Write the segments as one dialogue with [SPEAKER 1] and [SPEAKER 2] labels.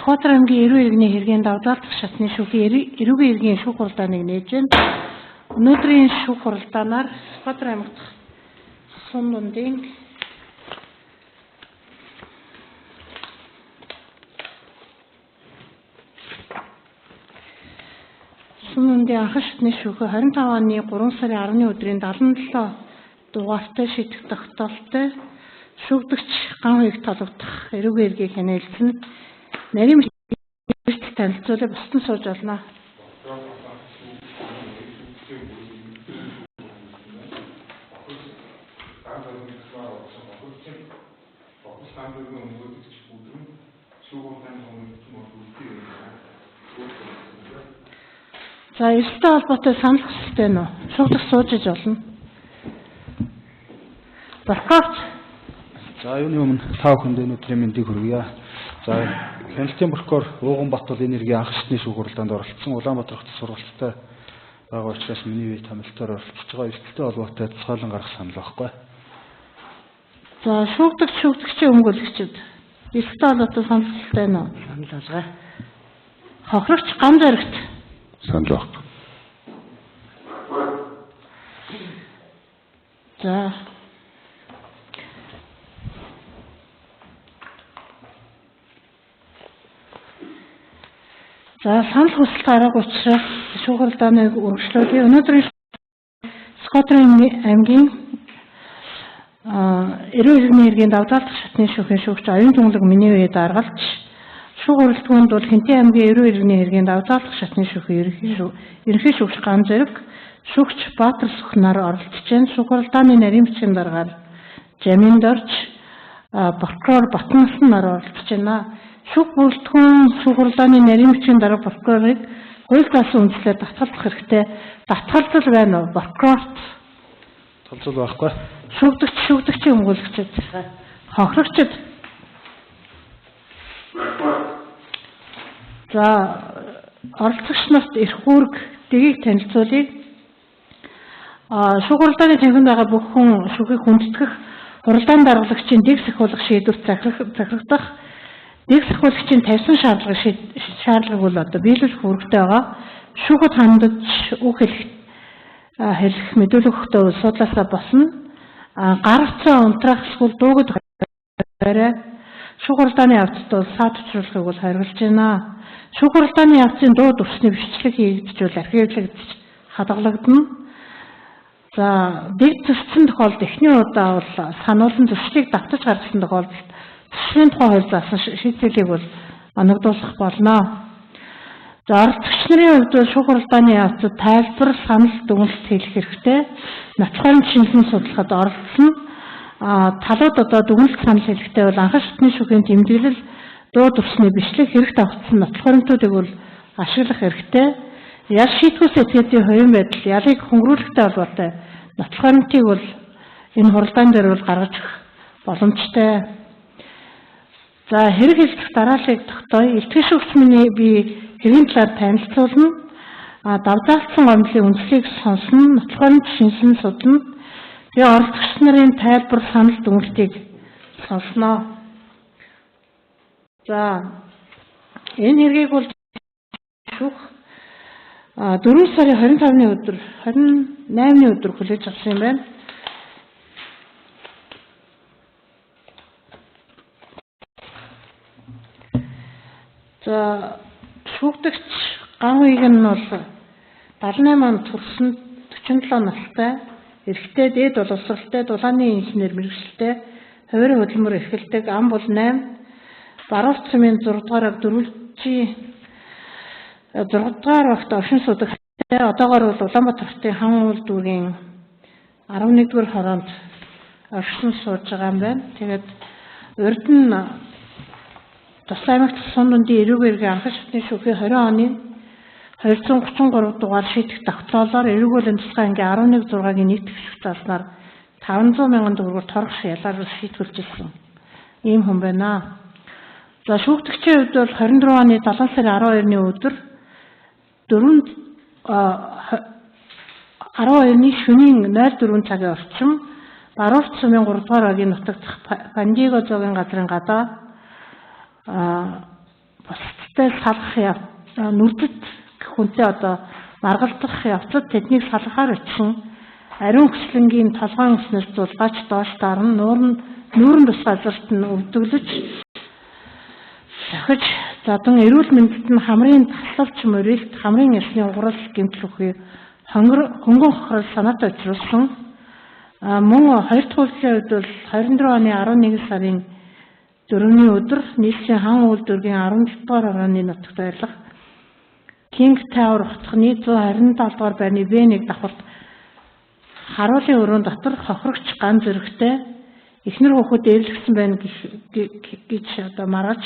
[SPEAKER 1] Сүхбаатар аймгийн эрүүл иргэний хэргийн давдаалдах шатны шүүхийн эрүүгийн иргэний шүүх хуралдааныг нээж байна. Өнөөдрийн шүүх хуралдаанаар Сүхбаатар аймагт Сун дундын анхан шатны шүүхээ 25 оны 3 сарын 10-ны өдрийн 77 дугаартай шийдэх тогтоолтой шүүгдэгч ган хуйг толгодох эрүүгийн иргэийг хяналтсан нарийн мэдээлэл танилцуулаад бусдын сууж олно. За эрсдэлтэй холбоотой санал хүсэлтэй нь шуугдах суужиж олно. Прокурор.
[SPEAKER 2] За юуны өмнө та бүхэнд өнөөдрийн мэндийг хүргье. За Хяналтын прокурор Ууган Бат бол энэ иргэний анх шатны шүүх хуралдаанд оролцсон. Улаанбаатар хотод сургалттай байгаа учраас миний үе томилтоор оролцож байгаа эрсдэлтэй холбоотой тусгаалan гарах санал байхгүй.
[SPEAKER 1] За шүүгдэгчийн өмгөөлөгчд эрсдэлтэй холбоотой санал хүсэлтэй нь санал болгоо. Хохирогч ган зоригт
[SPEAKER 3] санал баг.
[SPEAKER 1] За санал хүсэлт гараагүй учраас шүүх хуралдааныг үргэлжлүүлье. Өнөөдрийн Сүхбаатар аймгийн эрүүл иргэний хэргийн давдаалдах шатны шүүхийн шүүгч Оюун Тунгалаг миний үе даргалж шүүх хуралдаанд бол Хинтээ аймгийн эрүүл иргэний хэргийн давдаалдах шатны шүүхийн ерөнхий шүүгч Ган Зориг, шүүгч Баатар Сүхнаар оролцож байна. Шүүх хуралдааны нарийн бичгийн даргаар Жамин Дорж, прокурор Батнасан нар оролцож байна. Шүүх хуралдааны нарийн бичгийн дарга прокурорыг хууль заасан үндслээр татгалзах хэрэгтэй. Татгалзал байна уу? Прокурорт
[SPEAKER 2] Толцол байхгүй.
[SPEAKER 1] Шүүгдэгчийн өмгөөлөгчд. Хохирогчд. За оролцогч нарт эрх үүрэг дэгийг танилцуулъя. Шүүх хуралдааны танхимд байгаа бүх хүн шүүхийг хүндэтгэх хуралдаан даргалагчийн дэг сахиулах шийдвэрт захирагдах дэг сахиулагчийн тавьсан шаардлагыг бол одоо биелүүлэх үүрэгтэй байгаа. Шүүхэд хандаж үг хэлэх мэдүүлэг өгөхдөө судлаасаа босно. Гаргацсан унтраах эсвэл дуугад барай. Шүүх хуралдааны явцад бол саад учруулахыг бол хариулж байна. Шүүх хуралдааны явцын дуу дүрсний бичлэг хийгдчихвэл архивлагдаж хадгалагдана. За дэг төсцсөн тохиолдолд эхний удаа бол сануулсан төслийг давтаж гаргасан тохиолдолд төслийн тухай хууль заасан шийдвэрийг бол оногдуулах болно. За оролцогч нарын хувьд бол шүүх хуралдааны явцад тайлбар, санал, дүгнэлт хэлэх хэрэгтэй. Ноцгойн шинжилэн судлахад оролцсон. Талууд одоо дүгнэлт санал хэлэхдээ бол анхан шатны шүүхийн тэмдэглэл дуу дүрсний бичлэг хэрэг давтсан ноцгойнтуудыг бол ашиглах хэрэгтэй. Ял шийтгүүс этгээдийн хувийн байдал ялыг хөнгөрүүлэхтэй холбоотой ноцгойнтыг бол энэ хуралдаан дээр бол гаргаж өгөх боломжтой. За хэрэг хэлцэх дарааллыг тогтооё. Илтгэж шүүгч миний би хэргийн талаар танилцуулна. Давдаалцсан гомдлын үндслийг сонсно, ноцгойн шинжилэн судална. Би оролцогч нарын тайлбар, санал, дүгнэлтийг сонсноо. За энэ хэргийг бол шүүх 4 сарын 25-ны өдөр 28-ны өдөр хүлээж авсан юм байна. За шүүгдэгч ган хуйг нь бол 78 онд төрсөн 47 настай, эрэгтэй, дээд боловсралтай, дулааны инженер мэргэжилтэй, хувийн хөдөлмөр эрхэлдэг, ам бол 8, баруун цэмийн 6 дугаар дөрвөлжийн 6 дугаар багт овшин судагтай, одоогоор бол Улаанбаатар хотын хан уул дүүргийн 11-р хороонд оршин сууж байгаа юм байна. Тэгээд урд нь Тусгай аймагт Сун дундын эрүүгийн иргэний анхан шатны шүүхийн 20 оны 233 дугаар шийдэх тогтоолоор эрүүгийн тусгай ангийн 11/6-гийн нийт гишүүн заснаар 500 мянган төгрөгөөр торгох ялаар шийдвэрлэж ирсэн ийм хүн байна. За шүүгдэгчийн хувьд бол 24 оны 7 сарын 12-ны өдөр 12-ны шөнийн 04 цагийн орчим Баруун цөмийн 3 дугаар огийн нутагт Пандиго зоогийн газрын гадаа бусдтай салах нүдэд хүнтэй одоо маргалдах явцад тэднийг салгахаар очсон ариун хүслэнгийн толгойн өснөөс зулгаач доош дарна нүүрэн тус газарт нь өвдөглөж захиж задан эрүүл мэндэд нь хамрын таславч мөрөлт хамрын ясны уграл гэмтэл үхий хөнгөн хохрол санаатай учруулсан мөн 2 дахь үйлдлийн үед бол 24 оны 11 сарын 4-ний өдөр нийслэлийн хан үйлдвэргийн 17 дугаар орооны нутагт байрлах King Tower хотхны 127 дугаар байрны Б1 давхарт харуулын өрөөнд дотор хохрогч ган зөрөгтэй эхнэр хүүхэд эвлэгсэн байна гэж одоо маргаж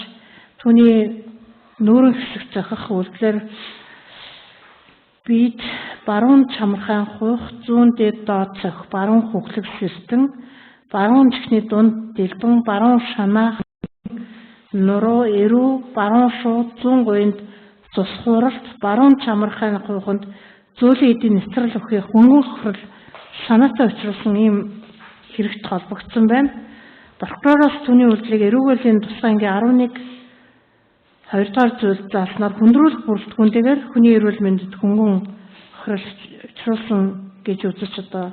[SPEAKER 1] түүний нүүрэн хэсэг зохих үйлдэлээр бид баруун чамархайн хуйх зүүн дээд доод зохих баруун хөвглөг сэртэн баруун чихний дунд дэлбэн баруун шанаа нуруу эрүү баруун шууд зүүн гуйнд цус хууралт баруун чамархайн хуйханд зөөлөн эдийн нэвтрэл өхий хөнгөн хохрол санаатай учруулсан ийм хэрэгт холбогдсон байна. Прокуророос түүний үйлдэлийг эрүүгөөлийн тусгай ангийн 11 2 дугаар зүйл зааснаар хүндрүүлэх бүрэлдэхүүнтэйгээр хүний эрүүл мэндэд хөнгөн хохрол учруулсан гэж үзэж одоо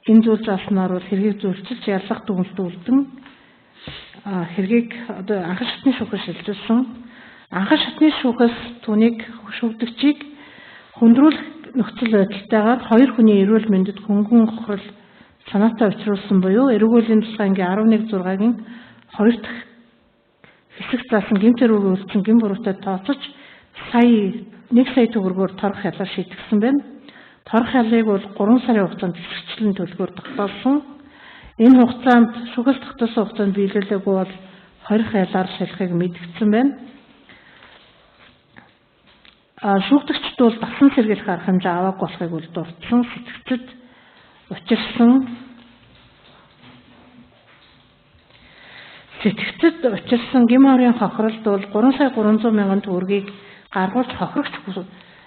[SPEAKER 1] энэ зүйл зааснаар бол хэргийг зөвлөж яллах дүгнэлт үлдэн хэргийг одоо анхан шатны шүүхээс шилжүүлсэн. Анхан шатны шүүхээс түүнийг шүүгдэгчийг хүндрүүлэх нөхцөл байдалтайгаар 2 хүний эрүүл мэндэд хөнгөн хохрол санаатай учруулсан буюу эрүүгөөлийн тусгай ангийн 11-6-гийн 2 дахь хэсэг заасан гэмт хэрүүгийн үйлчлэн гэм буруутай тооцож 1 сая төгрөгөөр торгох ялаар шийдэгсэн байна. Торгох ялыг бол 3 сарын хугацаанд хэсэгчлэн төлөхөөр тогтоолсон. Энэ хугацаанд шүүхээс тогтоосон хугацаанд биелүүлээгүй бол 20 ялаар шалхахыг мэдгдсэн байна. Шүүгдэгчд бол дасан сэргийлэх арга хэмжээ аваагүй болохыг бол дурдсан. Сэтгцэд учирсан гим орын хохиролд бол 3 сая 300 мянган төгрөгийг гаргуулж хохирогч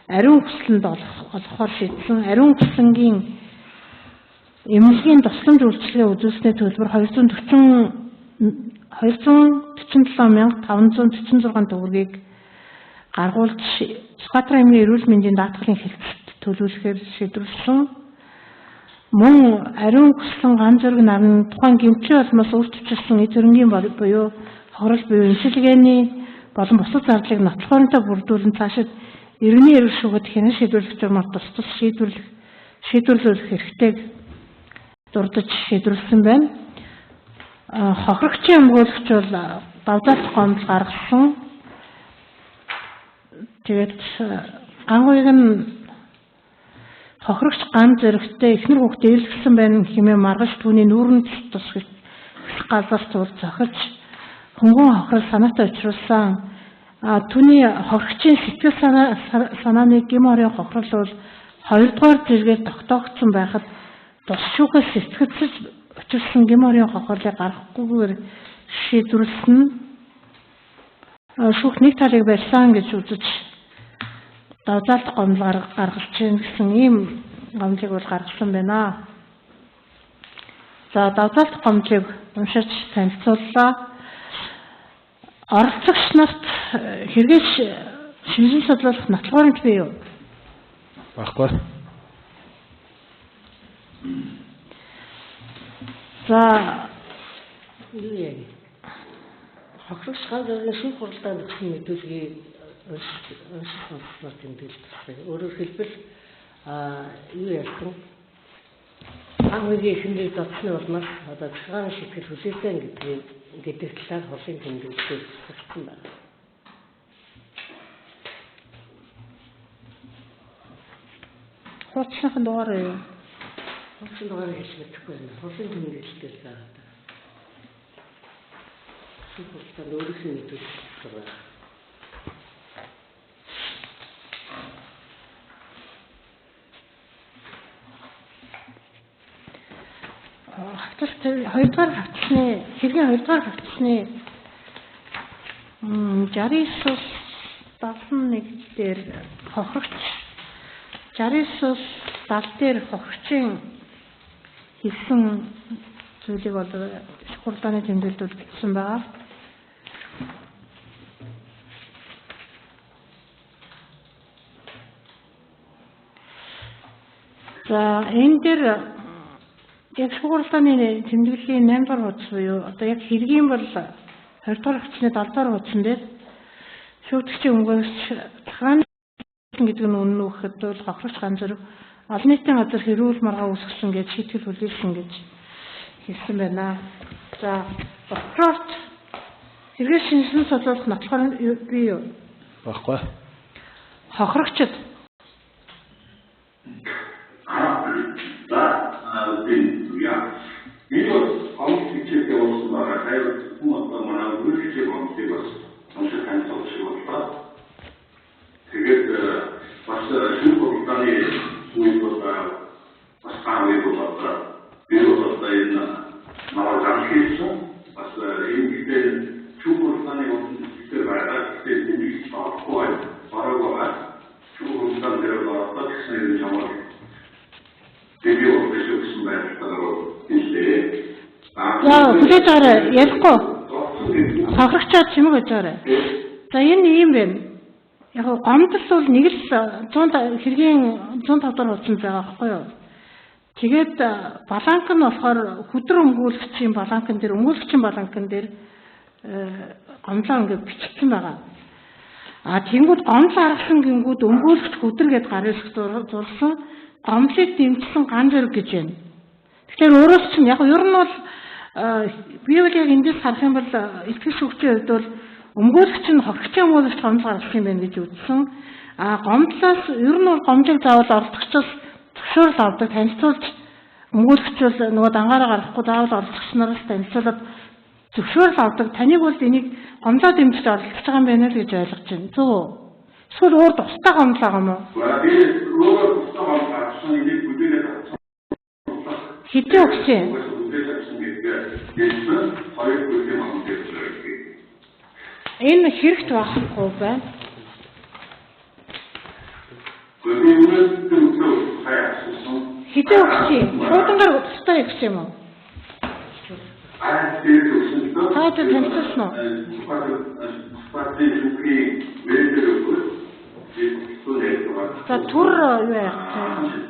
[SPEAKER 1] ариун хүслэнд олохоор шийдсэн. Ариун хүслэнгийн эмнэлгийн тусламж үйлчилгээ үзүүлсний төлбөр 247,546 төгрөгийг гаргуулж Сүхбаатарын эмнэлгийн эрүүл мэндийн даатгалын хэлтсэлд төлөвлөхөөр шийдвэрлсэн. Мөн ариун хүслэн ган зөрөг нарны тухайн гэмтлийн улмаас өөрчлөгдсөн эд хөрөнгийн буюу хохирол буюу инсулигэний болон бусад зардлыг нотлохоронтой бүрдүүлэн цаашид иргэний эрүүл шүүхэд хянан шийдвэрлэх журмаар тус шийдвэрлэх хэрэгтэйг дурдж шийдвэрлсэн байна. Хохирогчийн өмгөөлөгч бол давдаалт гомдол гаргасан. Тэгээд гангуйг нь хохирогч ган зөрөгтэй эхнэр хүүхдээ эвлэгсэн байна хэмээн маргаж түүний нүүрэн тус газарт уул зохиж хөнгөн хохирол санаатай учруулсан. Түүний хохирогчийн сэтгэл санааны гим орын хохирол бол 2 дугаар зэрэгээр тогтоогдсон байхад тус шүүхээс сэтгцэж учирсан гим орын хохирлыг гаргахгүйгээр шийдвэрлсэн. Шүүх нэг талыг барьсан гэж үзэж давдаалт гомдол гаргаж чинь гэсэн ийм гомдлыг бол гаргасан байна. За давдаалт гомдлыг уншиж танилцууллаа. Оролцогч нарт хэрэгэж шинжлэх судлах нотлохоорч бий юу?
[SPEAKER 2] Баггүй.
[SPEAKER 1] За
[SPEAKER 3] юу яа. Хохирогч ган зөргийн шүүх хуралдаанд өгсөн мэдүүлгийг унших сонслоор тэмдэглэдэг. Өөрөөр хэлбэл юу яасан? Ангийн эхнэрийг дотсны улмаас одоо цагаан шитгэл хүлээсэн гэдэг талаар хосын тэмдэглэлээр сурсан байна.
[SPEAKER 1] хуучных нь дугаар юу?
[SPEAKER 3] Хосын дугаарыг хэлж мэдэхгүй байна. Хосын тэмдэглэлээр заагаад. Шүүх хуралдаанд өөрийнхөө мэдүүлэлт байна. Хоёрдугаар хавцны хэргийн 2 дугаар хавцны 69-71 дээр хохирогч 69-70 дээр хохирогчийн хэлсэн
[SPEAKER 1] зүйлийг бол хурдааны тэмдэглэлд бичсэн байгаа. За энэ дээр яг хурдааны тэмдэглэлийн 8 дугаар хуудас буюу одоо яг хэргийн бол 20 дугаар хуудасны 70 дугаар хуудсан дээр шүүгдэгчийн өмгөөлөгч захааны гэдэг нь үнэн үү гэхэд бол хохирогч ганц зэрэг олон нийтийн газар хэрүүл маргаа үүсгэсэн гэж шийтгэл хүлээлсэн гэж хэлсэн байна. За прокурорт хэрэгэл шинжилэн судлах нотлохоор бий юу?
[SPEAKER 2] Баггүй.
[SPEAKER 1] Хохирогчд
[SPEAKER 4] тэгээд бас шүүх хугацааны үед бас хааны болоод биросоо энэ наваа замхийсэн бас энэ гэдэг шүүх хугацааны үед байгаа гэдэг нь баггүй бараг шүүх хугацааны дээр болоод гэсэн юм тэгээд өсөсөн байдлаар хэлээ.
[SPEAKER 1] яа хүлээж аваарай ярихгүй хохирогчод чимэг гэж аваарай. За энэ юм байна. Яг гомдол бол нэг л 100 хэргийн 105 дугаар хуудсан байгаа байхгүй юу? Тэгээд баланк нь болохоор хүдэр өмгөөлөгчийн баланкн дээр өмгөөлөгчийн баланкн дээр гомдлоо ингээд бичсэн байгаа. А тэнгууд гомдол аргасан гингүүд өмгөөлөгч хүдэр гэдээ гарыг зурсан гомдлыг дэмжсэн ган зэрэг гэж байна. Тэгэхээр өөрөөс чинь яг ер нь бол би бол яг эндээс харах юм бол итгэл шүүгчийн хувьд бол өмгөөлөгч нь хохирогчийн өмгөөлөгч гомдол гаргасан юм байна гэж үзсэн. А гомдлоос ер нь бол гомдлыг заавал оролцогчдод зөвшөөрөл авдаг, танилцуулж өмгөөлөгч бол нөгөө дангаараа гарахгүй заавал оролцогч нараас танилцуулаад зөвшөөрөл авдаг. Таныг бол энийг гомдлоо дэмжиж оролцож байгаа юм байна л гэж ойлгож байна. Зөв үү? Эсвэл өөр тусдаа гомдол байгаа юм уу? Хэдий өгч юм? Энэ хэрэгт байхгүй байна. Хэдий өгч юм? Шуудангаар тусдаа өгч юм уу? Та танилцсан уу? За түр юу яах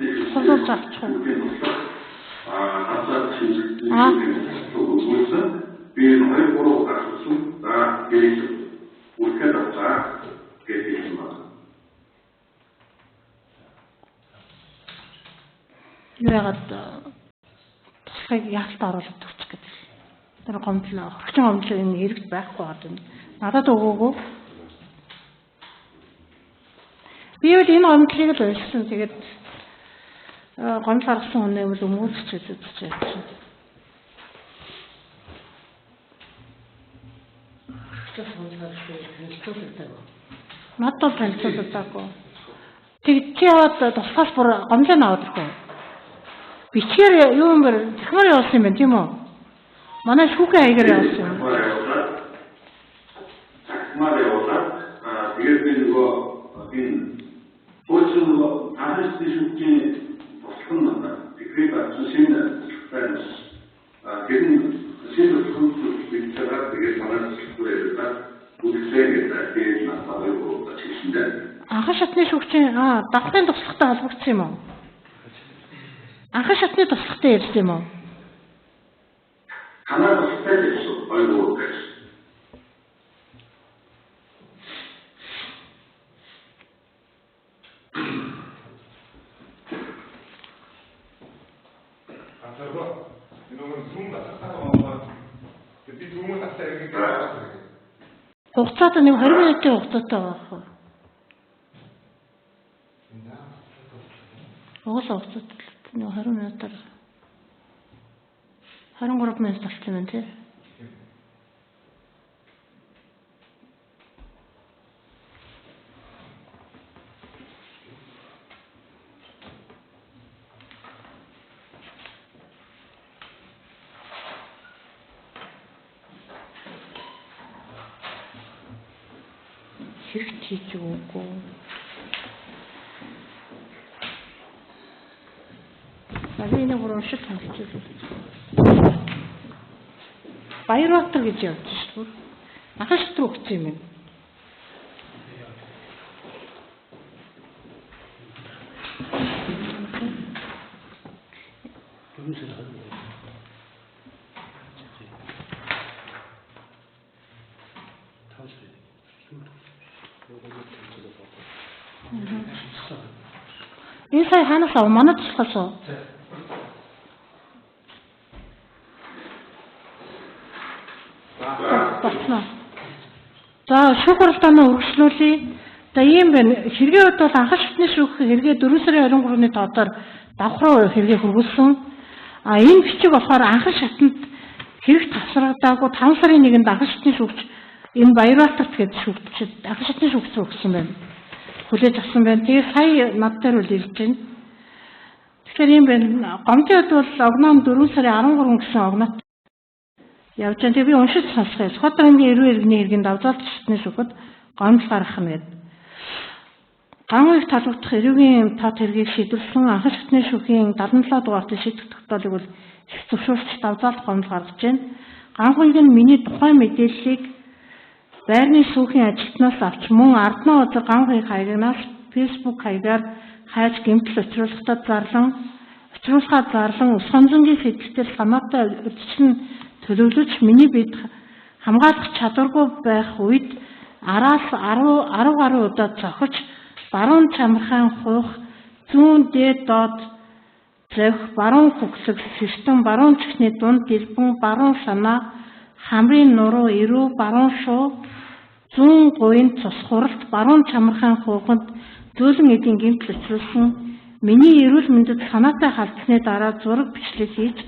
[SPEAKER 1] вэ? Сонсож авчих уу?
[SPEAKER 4] Би хоёр гурав гарсан. За гэрээс үлдээд авцаа гэж юм байна.
[SPEAKER 1] Яагаад тусгайг яалтаа оруулаад өгчих гэдэг. Тэр гомдлоо, хөрчин гомдлоо энэ хэрэгт байхгүй байна. Надад өгөөгөө. Би бол энэ гомдлыг л уншсан. Тэгээд гомдол гаргасан хүнээ бол өмгөөлөгч гэж үзэж байна. Над бол танилцуулдаггүй. Тэг чи яваад тусгаас бүр гомдлоо аваад ирэхгүй. Бичгээр юу юм бэ? Захмаар явуулсан юм байна тийм үү? Манай шүүхийн аягаар явуулсан юм.
[SPEAKER 4] Захмаар явуулаад тэгээд би нөгөө энэ польсын анхны шүүхийн бослон декрет авсан байна. Гэрн шинэ зөвхөн бичээд тэгээд манай сүлбэрээр үлдээгээд тэгээд надад юу гэж
[SPEAKER 1] анхан шатны шүүгчийн давхрын туслахтай холбогдсон юм уу? Анхан шатны туслахтай ярьсан юм уу?
[SPEAKER 4] Канаа туслахтай ярьсан ойлгоо гэж.
[SPEAKER 1] Хугацаанд нэг 20 минутын хугацаатай байгаа. Угаасаа хугацаатай нэг 20 минутаар 23 минут болчихсон юм тий. Хэрэгт хийж өгөөгүй. Надад энэ гурван шил сонсож байна. Баярбаатар гэж явж шүү. Ахашт руу өгсөн юм. Энэ сая ханаас ав манад болохоос. За шүүх хуралдаанаа үргэлжлүүлье. За ийм байна. Хэргийн хувьд бол анхаас шатны шүүх хэргээ 4 сарын 23-ны тоотоор давхруу хэргээ хөрвүүлсэн. Энэ бичиг болохоор анхаас шатанд хэрэг тасрагдаагүй 5 сарын 1-нд анхаас шатны шүүгч энэ Баярбаатарт гээд шүүгчид анхаас шатны шүүгч рүү өгсөн байна. Хүлээж авсан байна. Тэгээ сая над дээр үл ирж байна. Тэгэхээр ийм байна. Гомдын хувьд бол огноо 4 сарын 13 гэсэн огноот явж байгаа. Тэгээ би уншиж сонсгоё. Сүхбаатар аймгийн 90 иргэний хэргийн давзаалт шатны шүүхэд гомдол гаргах нь гэдэг. Ган хуйг талбагдах эрүүгийн тоод хэргийг шийдвэрлсэн анхаас шатны шүүхийн 77 дугаартын шийдвэр тогтоолыг бол их зөвшөөрч давзаалт гомдол гаргаж байна. Ган хуйг нь миний тухайн мэдээллийг байрны сүүхийн ажилтнаас авч мөн арднаа өдөр ган хуйг хаягнаас Facebook хаягаар хайж гэмтэл учруулахад зарлан ус хонзонгийн хэдэлтээр санаатай өдөрчн төлөвлөж миний бид хамгаалах чадваргүй байх үед араас 10 гаруй удаа цохиж баруун чамархан хуух зүүн дээд доод зовх баруун хөглөг систем баруун чихний дунд дэлбэн баруун санаа хамрын нуруу эрүү баруун шуу зүүн гуйн цус хуралт баруун чамархан хууханд зөөлөн эдийн гэмтэл учруулсан миний эрүүл мэндэд санаатай халдсны дараа зураг бичлэг хийж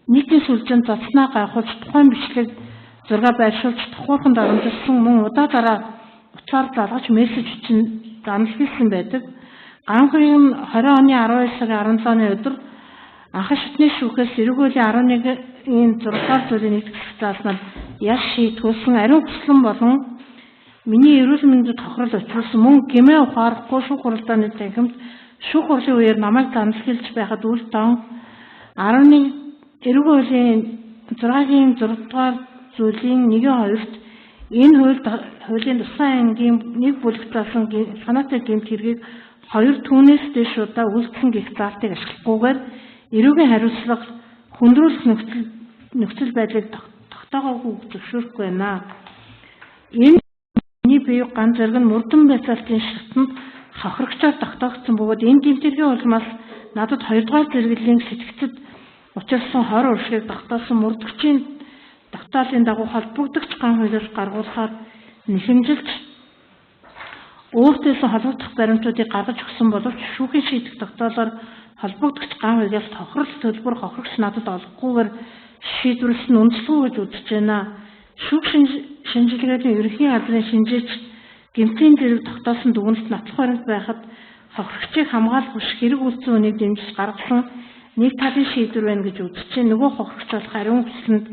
[SPEAKER 1] нийтийн сүлжээнд зоцноо гайхуулж тухайн бичлэг зураг байршуулж тухайхан дарамжилсан мөн удаа дараа утсаар залгаж мессеж чинь данлсан байдаг. Ган хуйг нь 20 оны 12 сарын 17-ны өдөр анхаас шатны шүүхээс эрүүгийн 11-ийн 6 дугаар зүйлийн нэгтгэх зааснаар яс шийтгүүлсэн ариун хүслэн болон миний эрүүл мэндэд тохирол учруулсан мөн гэмээ ухаарахгүй шүүх хуралдааны танхимд шүүх хурлын үеэр намайг данлуулж байхад үл тоон 11 эрүүгийн хуулийн 6-гийн 6 дугаар зүйлийн 1-2-т энэ хуулийн тусгай ангийн нэг бүлэг заасан санаатай гэмт хэргийг 2 түүнээс дээш удаа үйлдсэн гэх заалтыг ашиглахгүйгээр эрүүгийн хариуцлага хүндрүүлэх нөхцөл байдлыг тогтоогоогүй зөвшөөрөх байна. Энэ миний бие ганц зэрэг нь мөрдөн байцаалтын шатнд хохирогчоор тогтоогдсон бөгөөд энэ гэмтэргийн улмаас надад 2 дугаар зэрэглэлийн сэтгцэд учирсан хор уршиг тогтоосон мөрдөгчийн тогтоолын дагуу холбогдогч ган хуулиас гаргуулахаар нэхэмжилж өөртөөс холбогдох баримтуудыг гаргаж өгсөн боловч шүүхийн шийдэх тогтоолоор холбогдогч ган хуулиас тохирол төлбөр хохирогч надад олохгүйгээр шийдвэрлсэн үндэслэн гэж үзэж байна. Шүүх шинжилгээний ерөнхий газрын шинжээч гэмтлийн зэрэг тогтоосон дүгнэлт нотлох баримт байхад хохирогчийг хамгаалах биш хэрэг үйлцэн үнийг дэмжиж гаргасан нэг талын шийдвэр байна гэж үзэж байна. Нөгөө хохирогч болох ариун хүслэнд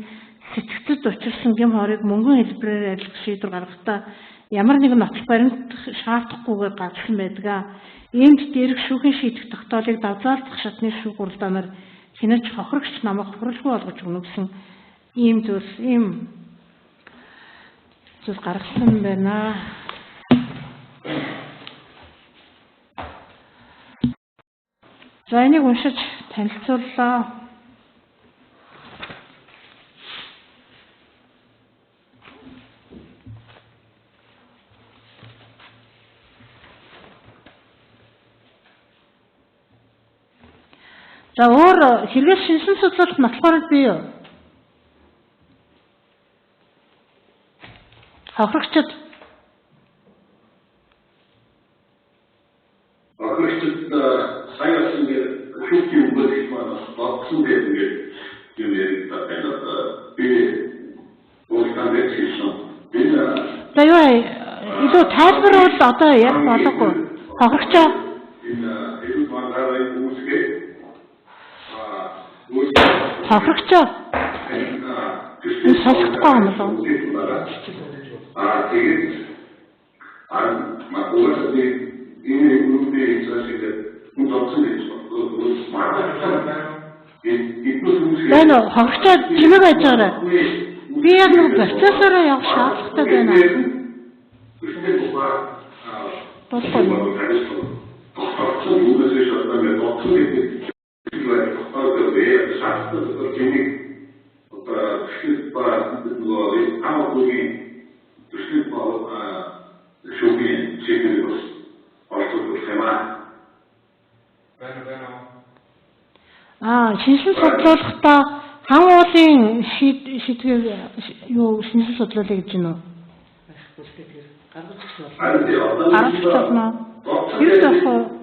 [SPEAKER 1] сэтгцэд учирсан гэм хорыг мөнгөн хэлбэрээр арилгах шийдвэр гаргахдаа ямар нэгэн нотлох баримт шаардахгүйгээр гаргасан байдаг. Иймд дээрх шүүхийн шийдэх тогтоолыг давзаалдах шатны шүүх хуралдаанаар хянаж хохирогч намайг хохирлгүй болгож өгнө гэсэн ийм зүйл гаргасан байна. За энийг уншиж танилцууллаа. За өөр хэрэгэл шинсэн судлалт нотлохоор бий юу? Хохирогчд
[SPEAKER 4] саяхан шүүхийн үгс маань багсан гэдэг юм би өөртөө
[SPEAKER 1] за юу илүү тайлбарвал одоо яг болохгүй. Хохирогчоо хохирогчоо энэ сонсохгүй юм болов.
[SPEAKER 4] тэгээд магадгүй энэ группээ цаашид мөн
[SPEAKER 1] энэ хохирогчоо чимээ байж байгаарай. Би яг нэг процессороо явах шаардлагатай байна. Шинжлэх судлуулахдаа хан уулын шийдвэр юу шинжлэх судлуулъя гэж байна уу? Гаргаж байна. Юу болох вэ?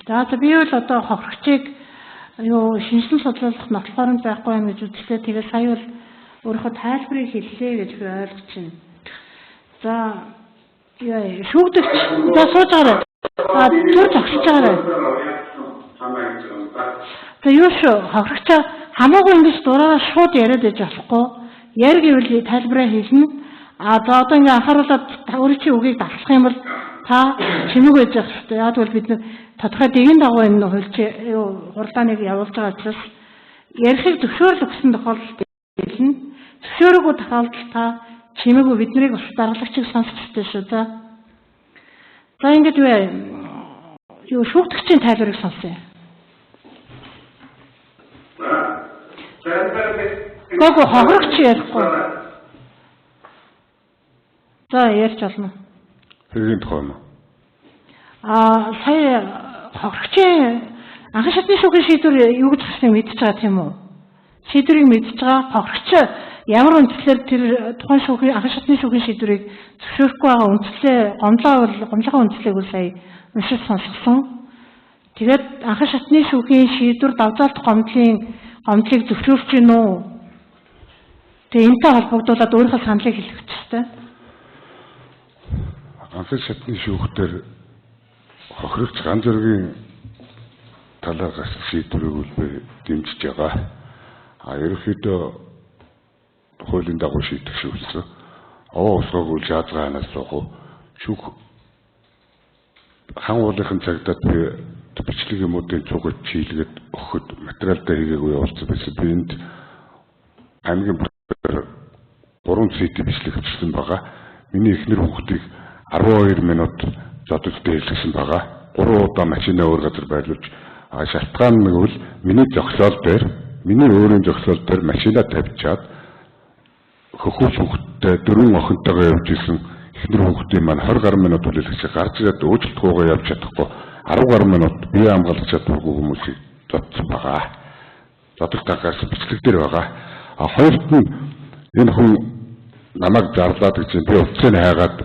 [SPEAKER 1] За би бол одоо хохирогчийг юу шинжлэх судлуулах нотлохоор байхгүй юм гэж үзлээ. Тэгээд сая бол өөрийнхөө тайлбарыг хэллээ гэж би ойлгож байна. За шүүгдэгч за сууж гараа. Түр зогсож гараа. За юу шүү хохирогч хамаагүй ингэж дураараа шууд яриад байж болохгүй. Яар гэвэл тайлбараа хэлнэ. За одоо ингээ анхааруулаад өөрийн чинь үгийг давтах юм бол та чимэг байж байгаа шүү дээ. Яг бол бид нэг тодорхой дэгийн дагуу энэ хуралдааныг явуулж байгаа учраас ярихыг зөвшөөрөл өгсөн тохиолдолд хэлнэ. Зөвшөөрөөгүй тохиолдолд та чимээгүй биднийг бас даргалагчийг сонсох хэрэгтэй шүү. За ингээд шүүгдэгчийн тайлбарыг сонсъё. Гого хохирогч ярихгүй. За ярьж олно.
[SPEAKER 5] Хэргийн тухай юм.
[SPEAKER 1] Сая хохирогчийн анхан шатны шүүхийн шийдвэр юу гэж хэлсэн мэдчихэж байгаа тийм үү? Шийдвэрийг мэдчихэж байгаа хохирогч ямар үндслээр тэр тухайн шүүхийн анхан шатны шүүхийн шийдвэрийг зөвшөөрөхгүй байгаа үндслээ гомдлогын үндслийг үл сая уншиж сонсгосон. Тэгээд анхан шатны шүүхийн шийдвэр давзаалт гомдлыг зөвшөөрч гин үү? Тэгээ энэтэй холбогдуулаад өөрийнхөө саналыг хэлэх хэрэгтэй.
[SPEAKER 5] Анхан шатны шүүхтэр хохирогч ганц зэргийн талаар гарсан шийдвэрийг үлбэр дэмжиж байгаа. Ерөнхийдөө хуулийн дагуу шийдвэршүүлсэн. Овоо усгаагүй шаазгаанаас суух шүүх хан уулынхын цагдаад би бичлэг юмуудын цугт чийлгээд өгөхөд материалтай хийгээгүй явуулсан байсан. Би энд аймгийн 3 CD бичлэг авчихсан байгаа. Миний эхнэр хүүхдийг 12 минут зодолтой хэлсэн байгаа. 3 удаа машинаа өөр газар байлуулж шалтгаан нь бол миний зогсоол дээр миний өөрийн зогсоол дээр машинаа тавьчаад хөхөөс хүүхдтэй 4 охинтойгоо явж исэн эхнэр хүүхдийн маань 20 гаруй минут үлээлгэж гарч ирээд уучлалтгүйгээ явж чадахгүй 10 гаруй минут бие хамгаалж чадваргүй хүмүүсийг зодсон байгаа. Зодолт агаас бичлэг дээр байгаа. Хоёрт нь энэ хүн намайг зарлаад гэж би уцыг хайгаад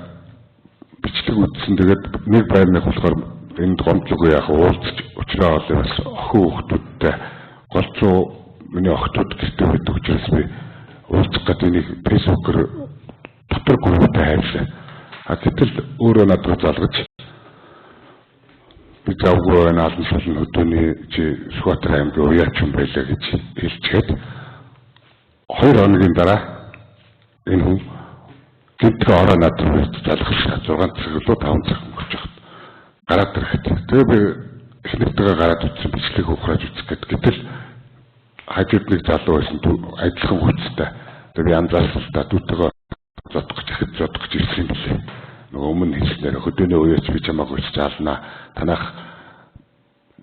[SPEAKER 5] бичлэг үзсэн. Тэгээд нэг байрны болохоор энд гомдлогоо яах уулзч өчрөө олоо бас охин хүүхдүүдтэй голцоо миний охтууд гэртээ байдаг учраас би уулзах гэдэг нэг фэйсбүүкээр дотор групптэй хайрлаа. Гэтэл өөрөө надад залгаж би завгүй байна алан шалан хөдөөний чи Сүхбаатар аймгийн уяач юм байлаа гэж хэлчихэд 2 хоногийн дараа энэ хүн гинтрээ ороо надад залгах 6 цаг лөө 5 цаг өнгөрч байгаа. Гараад ирэхэд тэгээ би эхнэртэйгээ гараад утсан бичлэг ухрааж үзэх гэтэл хажууд нэг залуу байсан адилхан хүчтэй. Тэгээ би анзаарсан та дүүтэйгээ зодох гэж ирсэн юм лээ. Нөгөө өмнө хэлснээр хөдөөний уяач би чамайг үсч заалнаа. Танах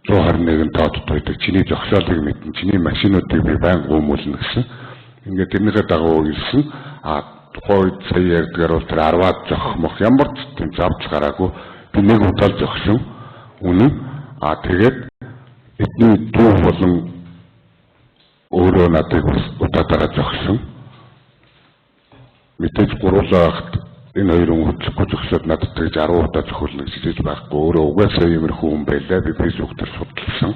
[SPEAKER 5] 121 тоод байдаг. Чиний зогсоолыг мэдэн чиний машинуудыг би байнга гүмүүлнэ гэсэн. Ингээд тэрнийхээ дагуу ирсэн. Тухайн үед сая ярьдгаар бол тэр 10-аад зохих мох ямар ч тийм завж гараагүй. Би нэг удаа зогсон. Үнэн. Тэгээд эдний дүү болон өөрөө надад удаадараа зогсон. Мэдээж гуруулаад энэ хоёр хүн хөдлөхгүй зогсоод надад тэгж 10 удаа зохиолно гэж хэлж байхгүй. Өөрөө угаасаа иймэрхүү хүн байлаа. Би фэйсбүүкээр судалсан.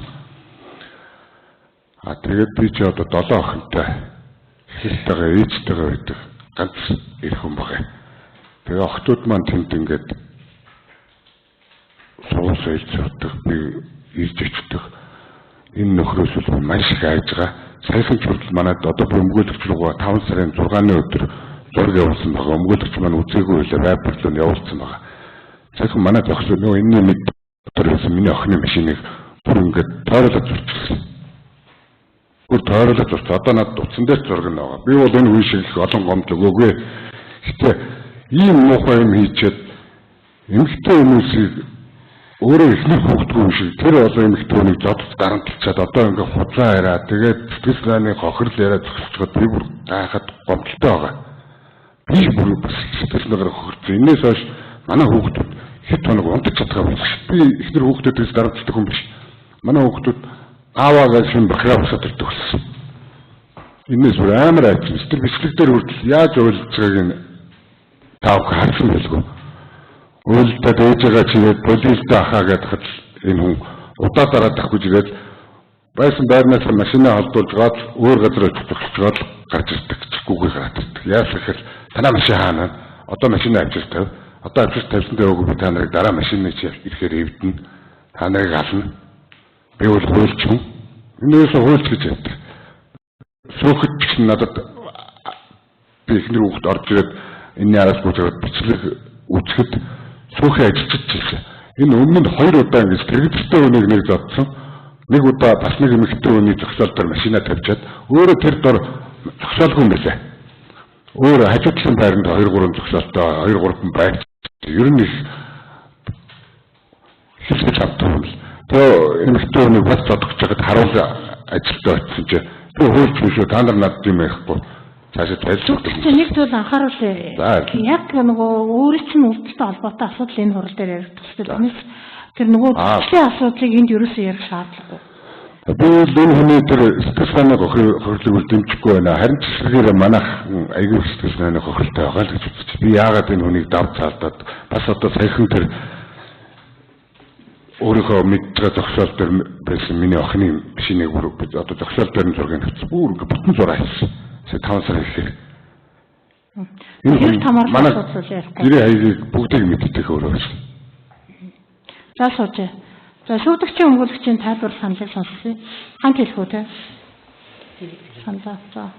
[SPEAKER 5] Тэгээд би ч одоо 7 охинтой хэлтэйгээ ээжтэйгээ байдаг ганц эх хүн байгаа. Тэгээ охтууд маань тэнд ингээд суусайлж явдаг, би ирж ичдэг. Энэ нөхрөөс бол маш их айж байгаа. Саяхан ч хүртэл манайд одоо өмгөөлөгч рүүгээ 5 сарын 6-ны өдөр зураг явуулсан байгаа. Өмгөөлөгч маань үзээгүй байлаа, байрлал нь явуулсан байгаа. Саяхан манай зогсоо нөгөө энэний мэд дотор байсан миний охины машиныг бүр ингээд тойруулаад зурчихсан. Бүр тойруулаад зурчих. Одоо надад утсан дээр зураг нь байгаа. Би бол энэ үе шиг их олон гомд өгөөгүй. Гэтэ ийм муухай юм хийчихэд эмэгтэй хүмүүсийг өөрөө ихнэр хөвгдгүй юм шиг тэр олон эмэгтэйнийг зодод гаранталчаад одоо ингээд худлаа хараа тэгээд сэтгэл санааны хохирол яриа зогсчиход би бүр гайхаад гомдолтой байгаа. Би бүр сэтгэл санаагаар хохирсон. Энээс хойш манай хүүхдүүд хэд хоног унтаж чадгаа биш. Би ихнэр хүүхдүүдээс гаранталдаг хүн биш. Манай хүүхдүүд ааваагаа шин бахраа босоод төгссөн. Энээс бүр амар айсан. Сэтгэл бичлэг дээр хүртэл яаж ойлж байгааг нь таав харсан байлгүй. Үйлдэл ээжээгээ чигээд полистэй ахаа гэдэгт энэ хүн удаа дараа тахгүй жигээд байсан байрнаас машинаа холдуулж гаад өөр газар очиж гарч ирдэг чиггүйгээр гараад ирдэг. Яасан гэхээр танаа машин хаана? Одоо машинаа авчир тав. Одоо авчир тавьсан дээгүүр би та нарыг дараа машиныг ирэхээр эвдэнэ. Та нарыг ална. Би бол хуульч хүн. Энээс хуульч гэж яддаг. Сөөхөд ч надад би ихнэр хүүхд орж ирээд энэ яраас бүжгээд бичлэг үзэхэд сүүхий ажилчиж ирсэн. Энэ өмнө нь 2 удаа ингэж тэрэгцтэй хүнийг нэг зодсон. Нэг удаа бас нэг эмэгтэй хүний зогсоол дээр машинаа тавьчаад өөрөө тэр дор зогсоолгүй юм байлаа. Өөр хажуудлын байранд 2-3 зогсоолтой 2-3 байр. Ер нь их хэлж авдаг. Тэгээ эмэгтэй хүнийг бас зодгож байгаад харуул ажилдаа очсон чи би хуульч шүү та нар надад юм яахгүй. Цаашаа тайлбарлах.
[SPEAKER 1] Нэг зүйл анхааруулъя. Яг нөгөө өөрийн чинь үлдэлтэй холбоотой асуудал энэ хурал дээр яригдах хэрэгтэй. Тэр нөгөө бүхлийн асуудлыг энд ерөөсөө ярих шаардлагагүй.
[SPEAKER 5] Би энэ хүний тэр сэтгэл санааг хохирлыг дэмжихгүй байна. Харин ч эсрэгээр манайх аягүй сэтгэл санааны хохиролтой байгаа л гэж үзчих. Би яагаад энэ хүнийг давж цаалдаад бас одоо саяхан тэр өөрийнхөө мэддэг зогсоол дээр байсан миний охины машиныг одоо зогсоол дээр нь зургийг авчихсан. Бүр ингээ бүтэн зураг хийсэн. 5 сар ихээр.
[SPEAKER 1] Энэ тамарлах асуудал ярихгүй.
[SPEAKER 5] Гэрээ хаягийг бүгдийг мэддэг өөрөө.
[SPEAKER 1] За сууж. За шүүгдэгчийн өмгөөлөгчийн тайлбар саналыг сонсъё. Хамт хэлэх үү те? Санаа. За.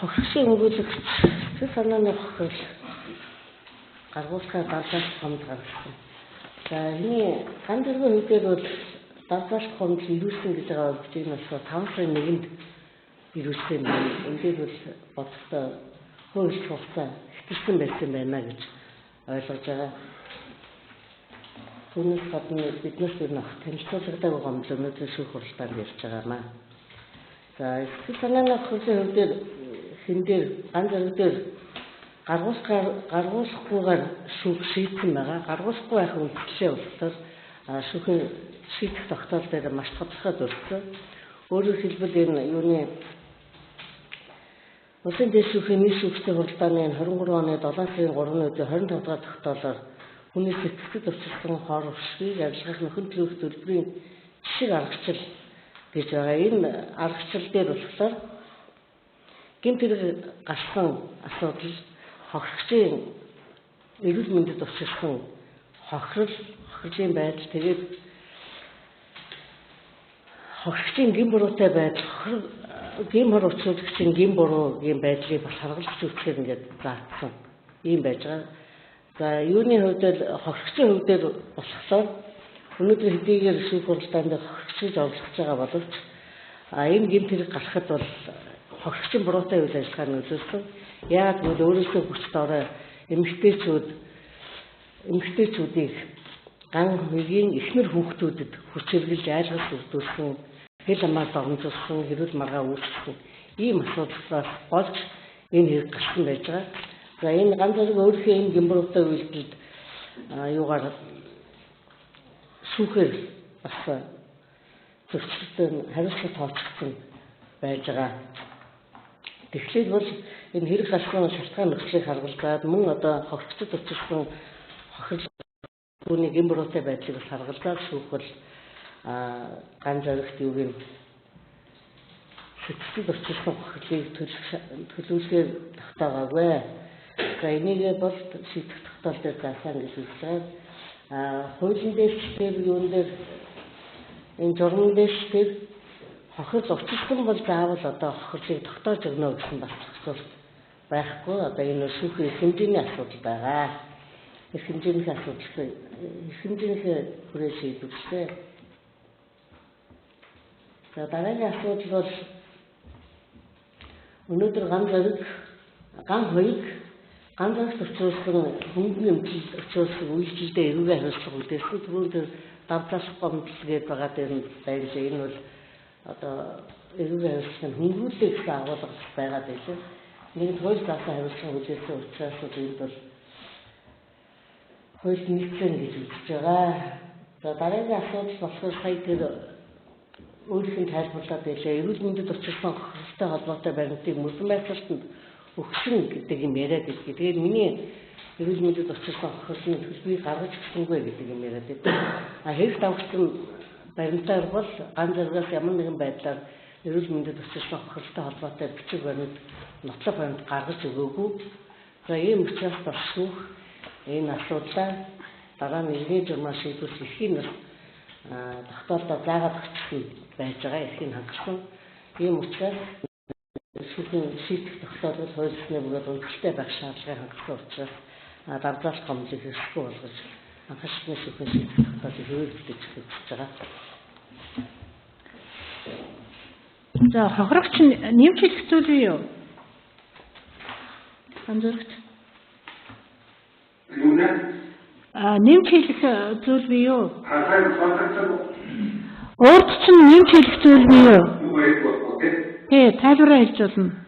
[SPEAKER 3] Хохирогчийн өмгөөлөгч сэтгэл санааны хохирол гаргуулахаар дараалал хомд гаргасан. За энэ ганц зэргийн үгээр бол дараалал хомд ирүүлсэн гэж байгаа үг чинь бас 5 сарын 1-нд ирүүлсэн байна. Эндээ бол бодлоо хууль хугацаа ихтэлсэн байсан байна гэж ойлгож байгаа. Түүнээс гадна биднээс юу нөх танилцуулгадаг гомдол өнөөдөр шүүх хуралдаанд ярьж байгаамаа. За сэтгэл санааны хөрсөн хувьд хэн дээр ганц зэрэг дээр гаргуулахгүйгээр шүүх шийдсэн байгаа. Гаргуулахгүй байх үндслээ болохоор шүүхийн шийдэх тогтоол дээр маш тодорхой дурдсан. Өөрөөр хэлбэл энэ юуны Улсын дэд шүүхийн нийт шүүгчдийн хуралдааны 23 оны 7 сарын 3-ны өдөр 25 дахь тогтоолоор хүний сэтгэлд авчирсан хор уршгийг ажиллах нөхөн төлөв төлбөрийн жишг аргачлал гэж байгаа. Энэ аргачлал дээр болохоор гэмт хэрэг гарсан асуудал хохирогчийн эрүүл мэндэд авчирсан хохирлын байдал тэгээд хохирогчийн гэм буруутай байдал гэм хор учруулагчийн гэм буруугийн байдлыг бас харгалзах үүсгээр ингээд заасан юм байж байгаа. За юуны хувьд л хохирогчийн хувьд болохоор өнөөдөр хэдийгээр шүүх хуралдаанд хохирогчийг орлогч байгаа боловч энэ гэм хэрэг гарахад бол хохирогчийн буруутай үйл ажиллагаа нөлөөлсөн. Яг нь өөрөөсөө хүчтэй орой эмэгтэйчүүдийг ган хөгийн эхнэр хүүхдүүдэд хүч хэрглэж айлгаж өгдүүлсэн, хэл амаар догнжуулсан, хэрүүл маргаа үүсгэсэн ийм асуудлаас болж энэ хэрэг гарсан байж байгаа. За энэ ганц зэрэг өөрийнхөө энэ гэмбуруутай үйлдэлд юугаар шүүхээр бас зөвчлөлтөнд хариуцлага тооцогдсон байж байгаа. Тэгэхээр бол энэ хэрэг гарсан шалтгаан нөхцөлийг харгалзаад мөн одоо хохирцод учирсан хохирол түүний гэм буруутай байдлыг бас харгалзаад шүүхвэл ган зоригт юу гэм сэтгэл учирсан хохирлыг төлөвлөхээр тогтоогоогүй. За энийг бол шийдэх тогтоол дээр заасан гэж үзлээ. Хуулийн дэвшлэр юун дээр энэ журмын дэвшлэр хохирол учирсан бол заавал одоо хохирлыг тогтоож өгнө гэсэн бас зохицуулт байхгүй. Одоо энэ шүүхийн хэмжээний асуудал байгаа. Их хэмжээний асуудал хүрээ шийдвэрлээ. За дараагийн асуудал бол өнөөдөр ган хоёрыг учруулсан хөнгөн эмчилж учруулсан үйлчлэлдээ эрүүгийн хариуцлага үлдээсэн. Түрүүн давталах гомдлгээд байгаа дээр нь байлаа. Энэ бол одоо эрүүгийн хариуцлагын хөнгөлөлт гэсэн агуулга байгаад байлаа. Нэг хууль заасан хариуцлага үлдээсэн учраас энэ бол хууль нийцэн гэж үзэж байгаа. За дараагийн асуудал болохоор сая тэр өөрийнх нь тайлбарлаад байлаа. Эрүүл мэндэд учирсан хохиролтой холбоотой баримтыг мөрдөн байцаалтанд өгсөн гэдэг юм яриад байдаг. Тэгээд миний эрүүл мэндэд учирсан хохирлын төлбөрийг гаргаж өгсөнгүй гэдэг юм яриад байдаг. Хэрэг давхсан баримтаар бол ган зэрэгээс ямар нэгэн байдлаар эрүүл мэндэд учирсан хохирлтой холбоотой бичиг баримт, нотлох баримт гаргаж өгөөгүй. За ийм учраас бас шүүх энэ асуудлаа дараа нь эргээ журмаар шийдвэрлэх эрхийн нас тогтоолдоо заагаад өгсөн байж байгаа. Эрхийн хангасан. Ийм учраас шүүхийн шийдэх тогтоолыг хуулийнхны бөгөөд үнэлтэд байх шаардлагыг хангасан учраас давталах гомдлыг хэрэгсэхгүй болгож анхаарчны шүүхийн шийдэх тогтоолыг хөрвүүлж өгч байгаа.
[SPEAKER 1] За хохирогч нэмж хэлэх зүйл юу? Хамзөрөгч. Нэмж хэлэх зүйл бий юу? Өөрт чинь нэмж хэлэх зүйл бий юу? Тий, тайлбараа хэлж болно.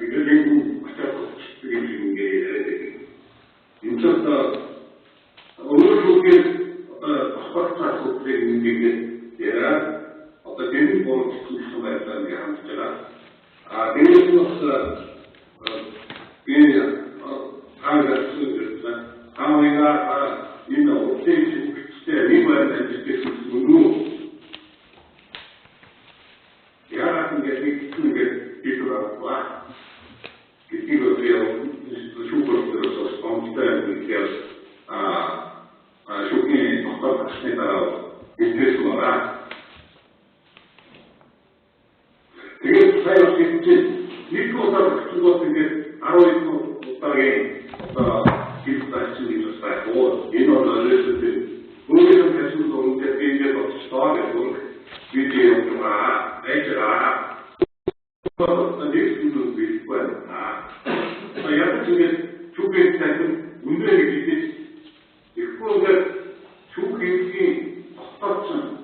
[SPEAKER 4] 이거는 맞아서 지금 게 인천서 오늘 그게 확확 속된 게 얘가 어떤 개인 보는 수가 있다는 게 함께라. 내일부터 그냥 강의가 쓰여졌다. 강의가 있는 업데이트 시대 리버에 대해서 누구 여러 같은 게 있는 게 있더라고. 이거 그래요. 슈퍼로 들어서 스폰서를 이렇게 쇼킹에 똑같습니다. 인테스가 되게 사이버시티 리포터가 그거 되게 아로이도 못하게 기술다 수준이 좋다고 인원을 했을 우리는 대충 동대 비교해서 스토어에서 위치에 정말 내지라 어떤 일수도 있고 약간 지금 주변에 있는 문제들이 있지 그거가 주변이 어떻든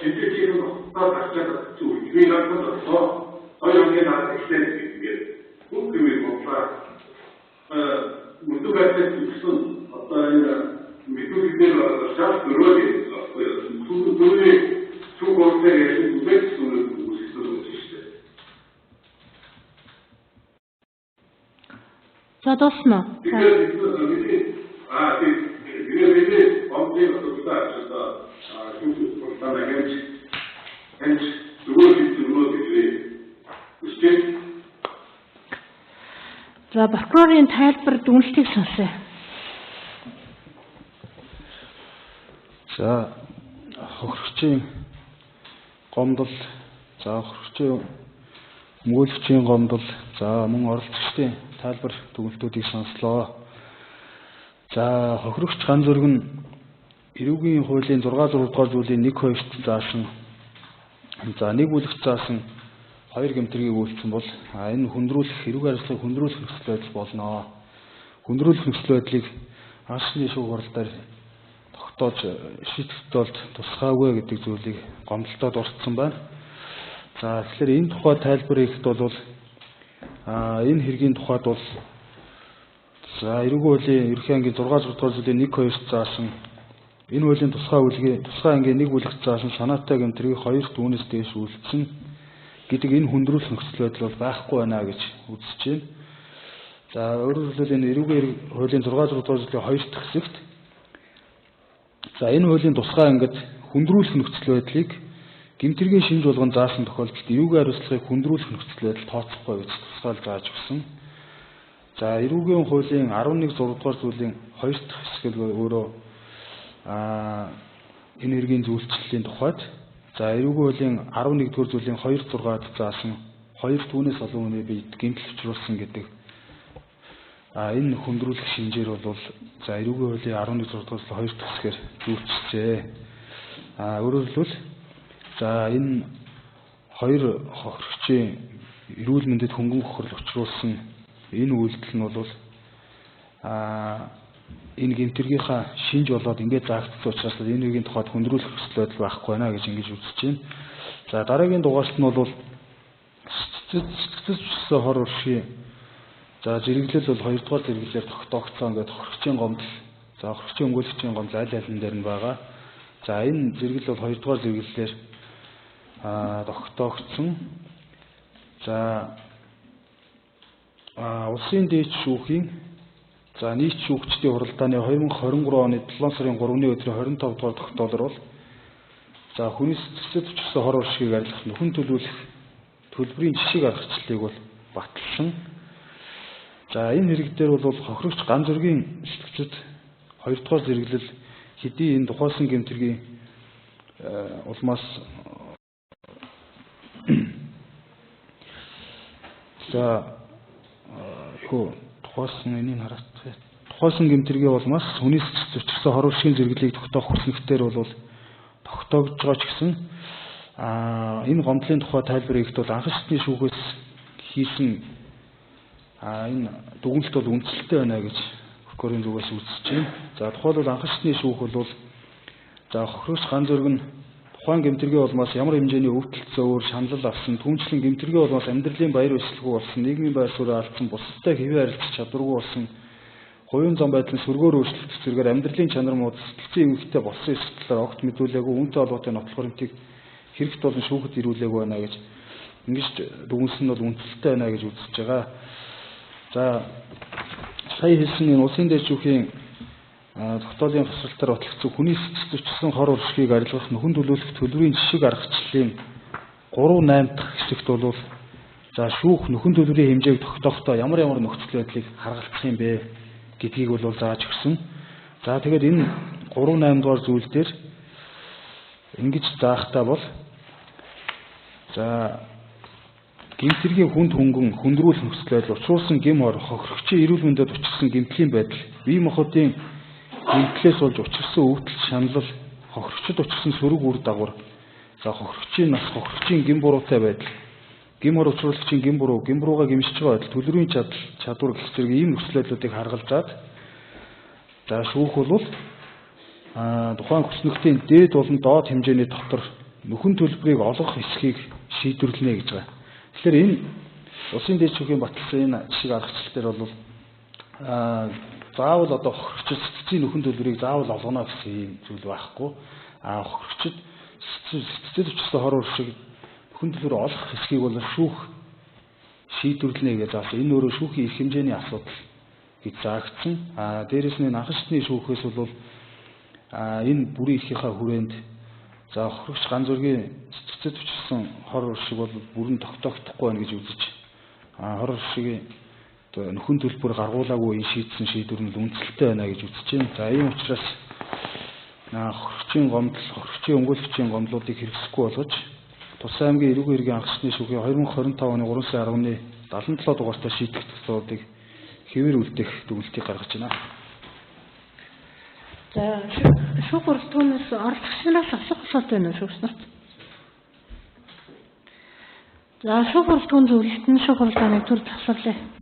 [SPEAKER 4] 진짜 지금 어떻다 좀 유의할 것도 어려운 게 나한테 있는 게 그게 뭔가 무슨 같은 무슨 어떤 미국인들로 잘 들어오게 무슨 그들이 주고 때에 무슨 수는 있어요.
[SPEAKER 1] За дуусна. За прокурорын тайлбар дүгнэлтийг сонсъё.
[SPEAKER 2] За хохирогчийн гомдол, за хохирогчийн мөнгөлөгчийн гомдол, за мөн оролцогчдын тайлбар дүгнэлтүүдийг сонслоо. За хохирогч ган зүрэг нь эрүүгийн хуулийн 6 дугаар зүйлийн 1-2-т заасан. За нэг бүлэгт заасан 2 гэмтрийг үйлдсэн бол энэ хүндрүүлэх эрүүгийн харилцааг хүндрүүлэх нөхцөл байдал болно. Хүндрүүлэх нөхцөл байдлыг анхны шүүгууралдаар тогтоож шийдэхэд бол тусгаагүй гэдэг зүйлийг гомдолтой дурдсан байна. За тэгэхээр энэ тухай тайлбар хийхэд бол энэ хэргийн тухайд бол за эрүүгийн хуулийн ерөнхий ангийн 6 дугаар зүйлийн 1-2-т заасан энэ хуулийн тусгай ангийн нэг бүлэгт заасан санаатай гэмтрийг 2 түүнээс дээш үйлдсэн гэдэг энэ хүндрүүлэх нөхцөл байдал бол байхгүй байна гэж үзэж байна. За өөрөөр хэлбэл энэ эрүүгийн хуулийн 6 дугаар зүйлийн 2 дахь хэсэгт за энэ хуулийн тусгай ангид хүндрүүлэх нөхцөл байдлыг гэмтрийн шинж болгон заасан тохиолдолд эрүүгийн хариуцлагыг хүндрүүлэх нөхцөл байдал тооцохгүй гэж тусгаал зааж өгсөн. За эрүүгийн хуулийн 11 6 дугаар зүйлийн 2 дахь хэсэг өөрөө энэ хэргийн зөвлөлтийн тухайд за эрүүгийн хуулийн 11 дугаар зүйлийн 2-6-д заасан 2 түүнээс олон хүний биед гэмтэл учруулсан гэдэг энэ хүндрүүлэх шинжээр бол за эрүүгийн хуулийн 11 6 дугаар зүйлийн 2 дахь хэсгээр зөвчжээ. Өөрөөр хэлбэл за энэ 2 хохирогчийн эрүүл мэндэд хөнгөн хохирол учруулсан энэ үйлдэл нь бол энэ гэмтэргийнхаа шинж болоод ингээд заагдсан учраас энэ үеийн тухайд хүндрүүлэх нөхцөл байдал байхгүй байна гэж ингэж үзэж байна. За дараагийн дугаарт нь бол сэтгцэлчсэн хор уршийн за зэрэглэл бол 2 дугаар зэрэглэлээр тогтоогдсон ингээд хохирогчийн гомдол за хохирогчийн өмгөөлөгчийн гомдол аль алин дээр нь байгаа. За энэ зэрэглэл бол 2 дугаар зэрэглэлээр тогтоогдсон. За улсын дээд шүүхийн за нийт шүүгчдийн хуралдааны 2023 оны 7 сарын 3-ны өдрийн 25 дугаар тогтоолоор бол за хүний сэтгцэд төвчсөн хор уршгийг арилгах нөхөн төлөвлөх төлбөрийн жишийг аргачлалыг бол баталсан. За энэ хэрэг дээр бол хохирогч ган зүргийн сэтгцэд 2 дугаар зэрэглэл хэдий энэ тухайсан гэмтэргийн улмаас за тухайсан гэмтэргийн улмаас хүний зөвчөрсөн хор уршийн зэрэглэлийг тогтоох хүснэгтээр бол тогтоогдож байгаа ч гэсэн энэ гомдлын тухай тайлбар хийхэд бол анх шатны шүүхээс хийсэн энэ дүгнэлт бол үндсэлтэй байна гэж прокурорын зүгээс үзэж байна. За тухайлбал анх шатны шүүх бол за хохирогч ган зүрэг нь тухайн гэмтэргийн улмаас ямар хэмжээний өвдөлт зөөр шаналл авсан, түүнчлэн гэмтэргийн улмаас амьдралын баяр ёслолгүй болсон, нийгмийн байр суурь алдсан, бусадтай хэвээ харилцах чадваргүй болсон, хувийн зам байдлын сүргээр өөрчлөлт зэргээр амьдралын чанар муу сэтгэлзэн эвгэгтэй болсон эсгэлээр огт мэдүүлээгүй үүнтэй холбоотой нотлох баримтыг хэрэгт болон шүүхэд ирүүлээгүй байна гэж ингэж дүгнсэн нь бол үнэлэлттэй байна гэж үзэж байгаа. За сая хэлсэн энэ улсын дэд шүүхийн тогтоолын тусалтаар батлагдсан хүний сэтгэл зүйчилсэн хор уршгийг арилгах нөхөн төлөөлөх төлбөрийн жишг аргачлалын 3-8 дахь хэсэгт бол за шүүх нөхөн төлбөрийн хэмжээг тогтоохдоо ямар нөхцөл байдлыг харгалзах юм бэ гэдгийг бол зааж өгсөн. За тэгээд энэ 3-8 дугаар зүйл дээр ингэж заахтаа бол за гэмтэргийн хүнд хөнгөн хүндрүүлэх нөхцөл байдал учруулсан гэм хор хохирогчийн эрүүл мэндэд учирсан гэмтлийн байдал бие махбодын гэмтлээс болж учирсан өвдөл шаналл хохирогчд учирсан сөрөг үр дагавар за хохирогчийн нас хохирогчийн гэм буруутай байдал гэм хор учруулагчийн гэм бурууга гэмшиж байгаа байдал төлөвийн чадвар гэх зэрэг ийм нөхцөл байдлуудыг харгалзаад за шүүх бол тухайн хүснэгтийн дээд болон доод хэмжээний дотор нөхөн төлбөрийг олгох эсхийг шийдвэрлэнэ гэж байгаа. Тэгэхээр энэ улсын дэд шүүхийн баталсан энэ жишг аргачлал дээр бол заавал одоо хохирогчд сэтгцийн нөхөн төлбөрийг заавал олгоно гэсэн юм зүйл байхгүй. Хохирогчд сэтгцэд учирсан хор уршиг нөхөн төлбөр олох эсхийг бол шүүх шийдвэрлэнэ гэж заасан. Энэ өөрөө шүүхийн эрх хэмжээний асуудал гэж заагдсан. Дээрээс нь анхан шатны шүүхээс бол энэ бүрийн эрхийнхаа хүрээнд за хохирогч ганц зургийн сэтгцэд учирсан хор уршиг бол бүрэн тогтоогдохгүй байна гэж үзэж хор уршигийн нөхөн төлбөр гаргуулаагүй шийдсэн шийдвэр нь үнэлэлттэй байна гэж үзэж байна. За ийм учраас хохирогчийн гомдол, хохирогчийн өмгөөлөгчийн гомдлуудыг хэрэгсэхгүй болгож Тусгай аймгийн эрүүг иргэн анх шатны шүүхийн 2025 оны 3 сарын 10-ны 77 дугаартай шийдэх төслүүдийг хэвээр үлдээх дүгнэлтийг гаргаж байна.
[SPEAKER 1] За шүүх хуралдаанаас оролцогч нараас асуух асуулт байна уу шүүгч нарт? За шүүх хуралдааны зөвлөлт нь шүүх хуралдааныг төр засварлаа.